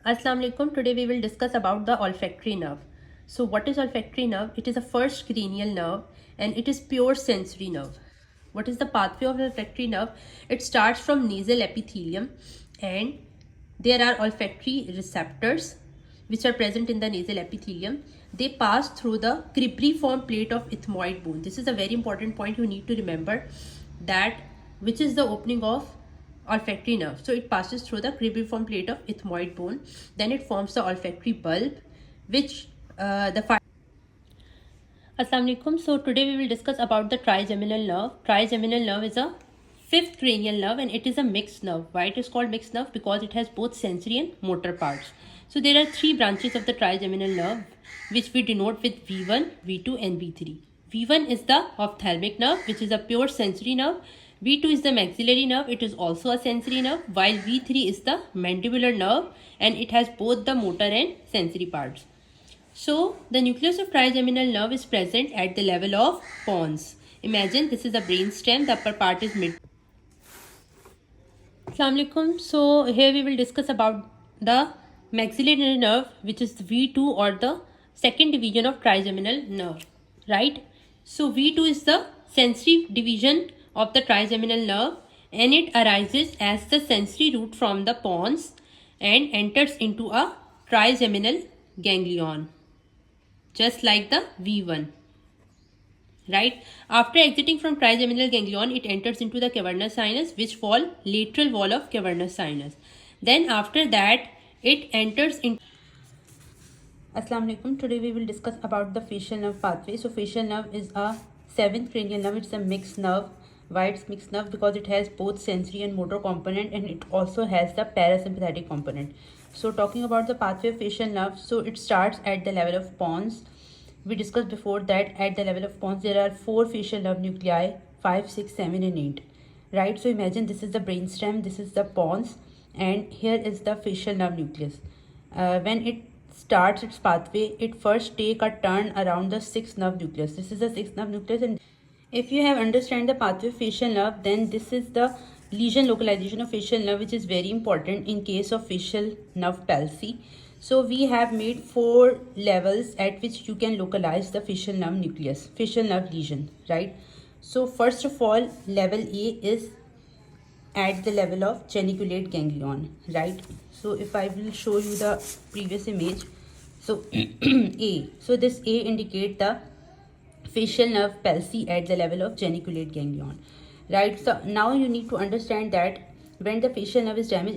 Assalamu alaikum. Today we will discuss about the olfactory nerve. So what is olfactory nerve? It is a first cranial nerve and it is pure sensory nerve. What is the pathway of olfactory nerve? It starts from nasal epithelium and there are olfactory receptors which are present in the nasal epithelium. They pass through the cribriform plate of ethmoid bone. This is a very important point you need to remember, that which is the opening of olfactory nerve. So it passes through the cribriform plate of ethmoid bone. Then it forms the olfactory bulb, which Assalamu alaikum. So today we will discuss about the trigeminal nerve. Trigeminal nerve is a fifth cranial nerve and it is a mixed nerve. Why it is called mixed nerve? Because it has both sensory and motor parts. So there are three branches of the trigeminal nerve which we denote with V1, V2 and V3. V1 is the ophthalmic nerve, which is a pure sensory nerve. V2 is the maxillary nerve, it is also a sensory nerve, while V3 is the mandibular nerve and it has both the motor and sensory parts. So the nucleus of trigeminal nerve is present at the level of pons. Imagine this is the brain stem, the upper part is mid. Assalamu alaikum. So here we will discuss about the maxillary nerve, which is V2 or the second division of trigeminal nerve, right? So V2 is the sensory division of the trigeminal nerve and it arises as the sensory root from the pons and enters into a trigeminal ganglion, just like the V1, right? After exiting from trigeminal ganglion, it enters into the cavernous sinus, which fall lateral wall of cavernous sinus. Then after that, it enters into Assalamu alaikum. Today we will discuss about the facial nerve pathway. So facial nerve is a seventh cranial nerve. It's a mixed nerve. Why it's mixed nerve? Because it has both sensory and motor component and it also has the parasympathetic component. So talking about the pathway of facial nerve, so it starts at the level of pons. We discussed before that at the level of pons there are 4 facial nerve nuclei, 5, 6, 7 and 8. Right? So imagine this is the brainstem, this is the pons and here is the facial nerve nucleus. When it starts its pathway, it first take a turn around the 6th nerve nucleus. This is the 6th nerve nucleus, and if you have understand the pathway of facial nerve, then this is the lesion localization of facial nerve, which is very important in case of facial nerve palsy. So we have made 4 levels at which you can localize the facial nerve nucleus, facial nerve lesion, right? So first of all, level A is at the level of geniculate ganglion, right? So if I will show you the previous image, so A, so this A indicate the facial nerve palsy at the level of geniculate ganglion, right? So now you need to understand that when the facial nerve is damaged,